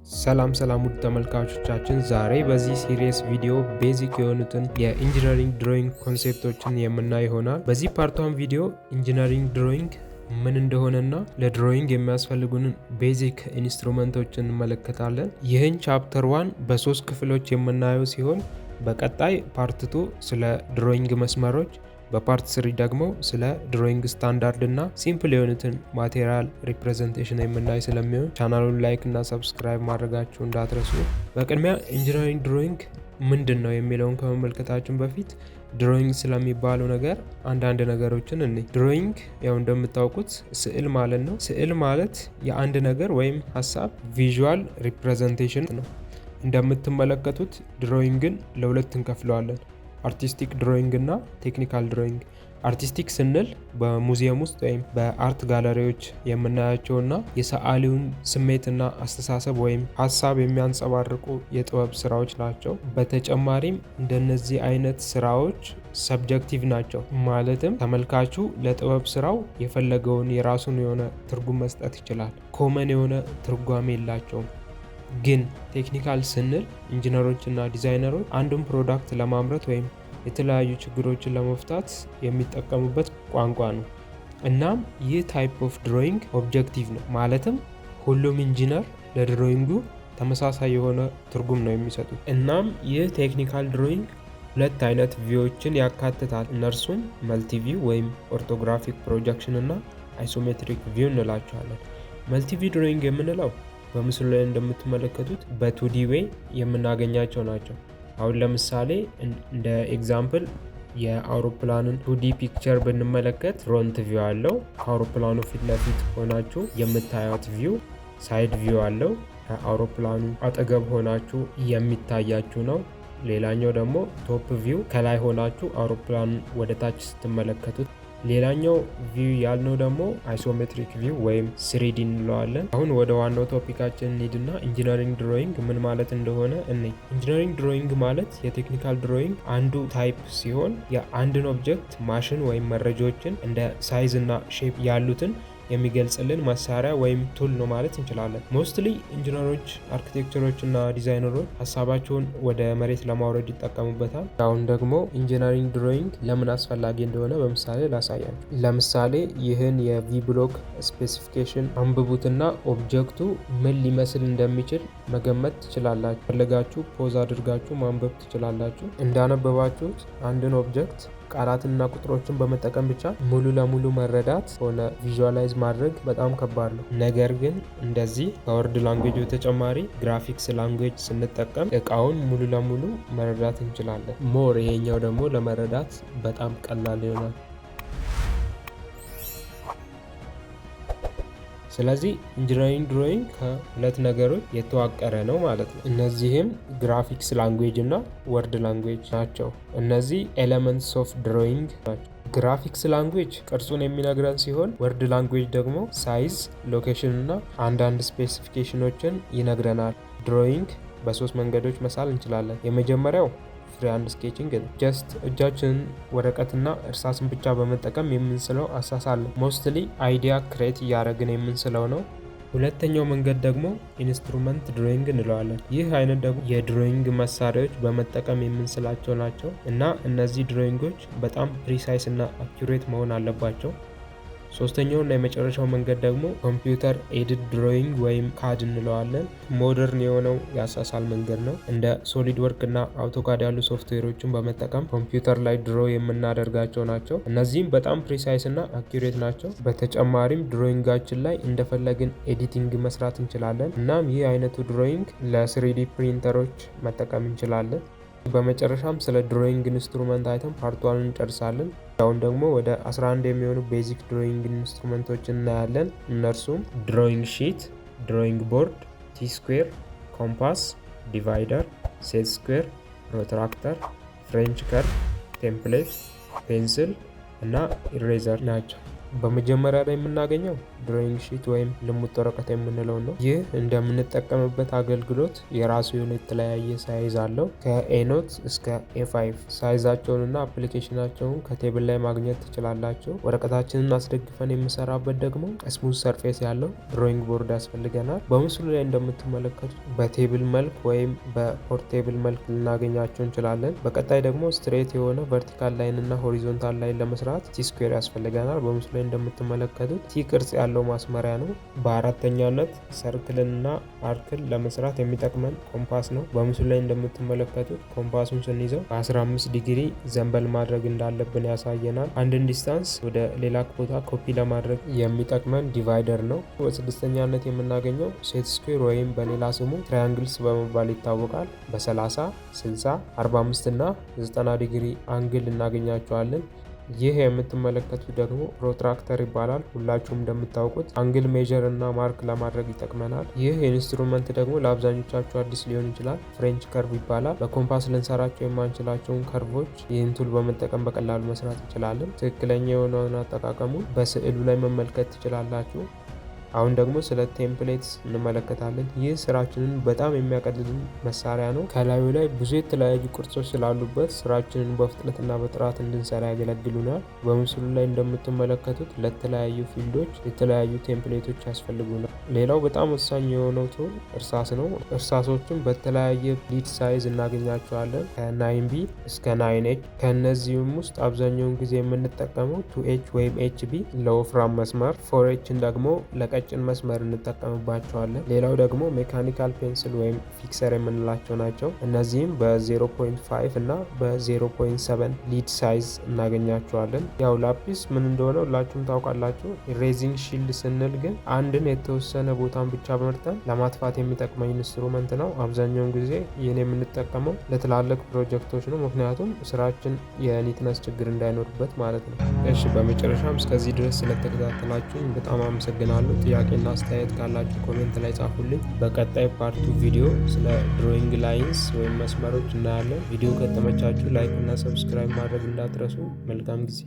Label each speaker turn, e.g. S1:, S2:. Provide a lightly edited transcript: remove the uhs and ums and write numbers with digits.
S1: ሰላም ውድ ተመልካቾቻችን፣ ዛሬ በዚህ ሲሪየስ ቪዲዮ ቤዚክ የሆኑትን የኢንጂነሪንግ ድሮይንግ ኮንሴፕቶችን የምናይ ይሆናል። በዚህ ፓርት 1 ቪዲዮ ኢንጂነሪንግ ድሮይንግ ምን እንደሆነና ለድሮይንግ የሚያስፈልጉንን ቤዚክ ኢንስትሩመንቶችን እንመለከታለን። ይህን ቻፕተር 1 በ3 ክፍሎች የምናየው ሲሆን በቀጣይ ፓርት 2 ስለ ድሮይንግ መስመሮች፣ በፓርት 3 ደግሞ ስለ ድሮይንግ ስታንዳርድ እና ሲምፕል የሆኑትን ማቴሪያል ሪፕሬዘንቴሽን የምናይ ስለሚሆን ቻናሉን ላይክ እና ሰብስክራይብ ማድረጋችሁ እንዳትረሱ። በቅድሚያ ኢንጂነሪንግ ድሮይንግ ምንድን ነው የሚለውን ከመመልከታችን በፊት ድሮይንግ ስለሚባለው ነገር አንዳንድ ነገሮችን እንይ። ድሮይንግ ያው እንደምታውቁት ስዕል ማለት ነው። ስዕል ማለት የአንድ ነገር ወይም ሀሳብ ቪዥዋል ሪፕሬዘንቴሽን ነው። እንደምትመለከቱት ድሮይንግን ለሁለት እንከፍለዋለን፣ አርቲስቲክ ድሮይንግ እና ቴክኒካል ድሮይንግ። አርቲስቲክ ስንል በሙዚየም ውስጥ ወይም በአርት ጋለሪዎች የምናያቸውና የሰዓሊውን ስሜትና አስተሳሰብ ወይም ሀሳብ የሚያንጸባርቁ የጥበብ ስራዎች ናቸው። በተጨማሪም እንደነዚህ አይነት ስራዎች ሰብጀክቲቭ ናቸው፣ ማለትም ተመልካቹ ለጥበብ ስራው የፈለገውን የራሱን የሆነ ትርጉም መስጠት ይችላል። ኮመን የሆነ ትርጓሜ የላቸውም። ግን ቴክኒካል ስንል ኢንጂነሮች እና ዲዛይነሮች አንዱን ፕሮዳክት ለማምረት ወይም የተለያዩ ችግሮችን ለመፍታት የሚጠቀሙበት ቋንቋ ነው። እናም ይህ ታይፕ ኦፍ ድሮይንግ ኦብጀክቲቭ ነው፣ ማለትም ሁሉም ኢንጂነር ለድሮይንጉ ተመሳሳይ የሆነ ትርጉም ነው የሚሰጡት። እናም ይህ ቴክኒካል ድሮይንግ ሁለት አይነት ቪዎችን ያካትታል። እነርሱም መልቲቪው ወይም ኦርቶግራፊክ ፕሮጀክሽን እና አይሶሜትሪክ ቪው እንላቸዋለን። መልቲቪው ድሮይንግ የምንለው በምስሉ ላይ እንደምትመለከቱት በ2D ዌይ የምናገኛቸው ናቸው። አሁን ለምሳሌ እንደ ኤግዛምፕል የአውሮፕላንን 2D ፒክቸር ብንመለከት ፍሮንት ቪው አለው። ከአውሮፕላኑ ፊት ለፊት ሆናችሁ የምታዩት ቪው ሳይድ ቪው አለው። ከአውሮፕላኑ አጠገብ ሆናችሁ የሚታያችሁ ነው። ሌላኛው ደግሞ ቶፕ ቪው፣ ከላይ ሆናችሁ አውሮፕላኑን ወደ ታች ስትመለከቱት። ሌላኛው ቪው ያልነው ደግሞ አይሶሜትሪክ ቪው ወይም 3D እንለዋለን። አሁን ወደ ዋናው ቶፒካችን እንሂድና ኢንጂነሪንግ ድሮይንግ ምን ማለት እንደሆነ እንይ። ኢንጂነሪንግ ድሮይንግ ማለት የቴክኒካል ድሮይንግ አንዱ ታይፕ ሲሆን የአንድን ኦብጀክት ማሽን ወይም መረጃዎችን እንደ ሳይዝ እና ሼፕ ያሉትን የሚገልጽልን መሳሪያ ወይም ቱል ነው ማለት እንችላለን። ሞስትሊ ኢንጂነሮች፣ አርኪቴክቸሮች እና ዲዛይነሮች ሀሳባቸውን ወደ መሬት ለማውረድ ይጠቀሙበታል። አሁን ደግሞ ኢንጂነሪንግ ድሮይንግ ለምን አስፈላጊ እንደሆነ በምሳሌ ላሳያችሁ። ለምሳሌ ይህን የቪ ብሎክ ስፔሲፊኬሽን አንብቡትና ኦብጀክቱ ምን ሊመስል እንደሚችል መገመት ትችላላችሁ። ፈለጋችሁ ፖዝ አድርጋችሁ ማንበብ ትችላላችሁ። እንዳነበባችሁት አንድን ኦብጀክት ቃላትና ቁጥሮችን በመጠቀም ብቻ ሙሉ ለሙሉ መረዳት ሆነ ቪዥዋላይዝ ማድረግ በጣም ከባድ ነው። ነገር ግን እንደዚህ ከወርድ ላንጉዌጅ በተጨማሪ ግራፊክስ ላንጉዌጅ ስንጠቀም እቃውን ሙሉ ለሙሉ መረዳት እንችላለን። ሞር ይሄኛው ደግሞ ለመረዳት በጣም ቀላል ይሆናል። ስለዚህ ኢንጂነሪንግ ድሮይንግ ከሁለት ነገሮች የተዋቀረ ነው ማለት ነው። እነዚህም ግራፊክስ ላንጉዌጅ እና ወርድ ላንጉዌጅ ናቸው። እነዚህ ኤሌመንትስ ኦፍ ድሮይንግ ናቸው። ግራፊክስ ላንጉዌጅ ቅርጹን የሚነግረን ሲሆን ወርድ ላንጉዌጅ ደግሞ ሳይዝ፣ ሎኬሽን እና አንዳንድ ስፔሲፊኬሽኖችን ይነግረናል። ድሮይንግ በሶስት መንገዶች መሳል እንችላለን። የመጀመሪያው ፍሪ ሃንድ ስኬቺንግ ነው። ጀስት እጃችንን ወረቀትና እርሳስን ብቻ በመጠቀም የምንስለው አሳሳል ነው። ሞስትሊ አይዲያ ክሬት እያደረግን የምንስለው ነው። ሁለተኛው መንገድ ደግሞ ኢንስትሩመንት ድሮይንግ እንለዋለን። ይህ አይነት ደግሞ የድሮይንግ መሳሪያዎች በመጠቀም የምንስላቸው ናቸው እና እነዚህ ድሮይንጎች በጣም ፕሪሳይስ እና አኪሬት መሆን አለባቸው። ሶስተኛው እና የመጨረሻው መንገድ ደግሞ ኮምፒውተር ኤድድ ድሮይንግ ወይም ካድ እንለዋለን። ሞደርን የሆነው የአሳሳል መንገድ ነው። እንደ ሶሊድ ወርክ እና አውቶካድ ያሉ ሶፍትዌሮችን በመጠቀም ኮምፒውተር ላይ ድሮ የምናደርጋቸው ናቸው። እነዚህም በጣም ፕሪሳይስ እና አኪሬት ናቸው። በተጨማሪም ድሮይንጋችን ላይ እንደፈለግን ኤዲቲንግ መስራት እንችላለን። እናም ይህ አይነቱ ድሮይንግ ለ3D ፕሪንተሮች መጠቀም እንችላለን። በመጨረሻም ስለ ድሮይንግ ኢንስትሩመንት አይተም ፓርት 1 እንጨርሳለን። አሁን ደግሞ ወደ 11 የሚሆኑ ቤዚክ ድሮይንግ ኢንስትሩመንቶችን እናያለን። እነርሱም ድሮይንግ ሺት፣ ድሮይንግ ቦርድ፣ ቲ ስኩዌር፣ ኮምፓስ፣ ዲቫይደር፣ ሴት ስኩዌር፣ ፕሮትራክተር፣ ፍሬንች ከርቭ፣ ቴምፕሌት፣ ፔንስል እና ኢሬዘር ናቸው። በመጀመሪያ ላይ የምናገኘው ድሮይንግ ሺት ወይም ልሙጥ ወረቀት የምንለው ነው። ይህ እንደምንጠቀምበት አገልግሎት የራሱ የሆነ የተለያየ ሳይዝ አለው። ከኤኖት እስከ ኤ5 ሳይዛቸውንና አፕሊኬሽናቸውን ከቴብል ላይ ማግኘት ትችላላቸው። ወረቀታችንን አስደግፈን የምሰራበት ደግሞ ስሙዝ ሰርፌስ ያለው ድሮይንግ ቦርድ ያስፈልገናል። በምስሉ ላይ እንደምትመለከቱት በቴብል መልክ ወይም በፖርቴብል መልክ ልናገኛቸው እንችላለን። በቀጣይ ደግሞ ስትሬት የሆነ ቨርቲካል ላይን እና ሆሪዞንታል ላይን ለመስራት ቲ ስኩዌር ያስፈልገናል። በምስሉ ላይ እንደምትመለከቱት ቲ ቅርጽ ያለው ማስመሪያ ነው። በአራተኛነት ሰርክልና አርክል ለመስራት የሚጠቅመን ኮምፓስ ነው። በምስሉ ላይ እንደምትመለከቱት ኮምፓሱን ስንይዘው በ15 ዲግሪ ዘንበል ማድረግ እንዳለብን ያሳየናል። አንድን ዲስታንስ ወደ ሌላ ቦታ ኮፒ ለማድረግ የሚጠቅመን ዲቫይደር ነው። በስድስተኛነት የምናገኘው ሴት ስኩዌር ወይም በሌላ ስሙ ትራያንግልስ በመባል ይታወቃል። በ30፣ 60፣ 45 እና 90 ዲግሪ አንግል እናገኛቸዋለን። ይህ የምትመለከቱት ደግሞ ፕሮትራክተር ይባላል። ሁላችሁም እንደምታውቁት አንግል ሜዥር እና ማርክ ለማድረግ ይጠቅመናል። ይህ ኢንስትሩመንት ደግሞ ለአብዛኞቻችሁ አዲስ ሊሆን ይችላል። ፍሬንች ከርቭ ይባላል። በኮምፓስ ልንሰራቸው የማንችላቸውን ከርቮች ይህን ቱል በመጠቀም በቀላሉ መስራት እንችላለን። ትክክለኛ የሆነውን አጠቃቀሙ በስዕሉ ላይ መመልከት ትችላላችሁ። አሁን ደግሞ ስለ ቴምፕሌትስ እንመለከታለን። ይህ ስራችንን በጣም የሚያቀልልን መሳሪያ ነው። ከላዩ ላይ ብዙ የተለያዩ ቅርጾች ስላሉበት ስራችንን በፍጥነትና በጥራት እንድንሰራ ያገለግሉናል። በምስሉ ላይ እንደምትመለከቱት ለተለያዩ ፊልዶች የተለያዩ ቴምፕሌቶች ያስፈልጉናል። ሌላው በጣም ወሳኝ የሆነው ቱል እርሳስ ነው። እርሳሶችን በተለያየ ሊድ ሳይዝ እናገኛቸዋለን ከ9B እስከ 9H። ከእነዚህም ውስጥ አብዛኛውን ጊዜ የምንጠቀመው 2H ወይም HB ለወፍራም መስመር፣ 4Hን ደግሞ ለቀጭን መስመር እንጠቀምባቸዋለን። ሌላው ደግሞ ሜካኒካል ፔንስል ወይም ፊክሰር የምንላቸው ናቸው። እነዚህም በ0.5 እና በ0.7 ሊድ ሳይዝ እናገኛቸዋለን። ያው ላፒስ ምን እንደሆነ ሁላችሁም ታውቃላችሁ። ኢሬዚንግ ሺልድ ስንል ግን አንድን የተወሰነ ቦታን ብቻ መርጠን ለማጥፋት የሚጠቅመኝ ኢንስትሩመንት ነው። አብዛኛውን ጊዜ ይህን የምንጠቀመው ለትላልቅ ፕሮጀክቶች ነው። ምክንያቱም ስራችን የኒትነስ ችግር እንዳይኖርበት ማለት ነው። እሺ፣ በመጨረሻም እስከዚህ ድረስ ስለተከታተላችሁኝ በጣም አመሰግናለሁ። ጥያቄና አስተያየት ካላችሁ ኮሜንት ላይ ጻፉልኝ። በቀጣይ ፓርቱ ቪዲዮ ስለ ድሮይንግ ላይንስ ወይም መስመሮች እናያለን። ቪዲዮ ከተመቻችሁ ላይክ እና ሰብስክራይብ ማድረግ እንዳትረሱ። መልካም ጊዜ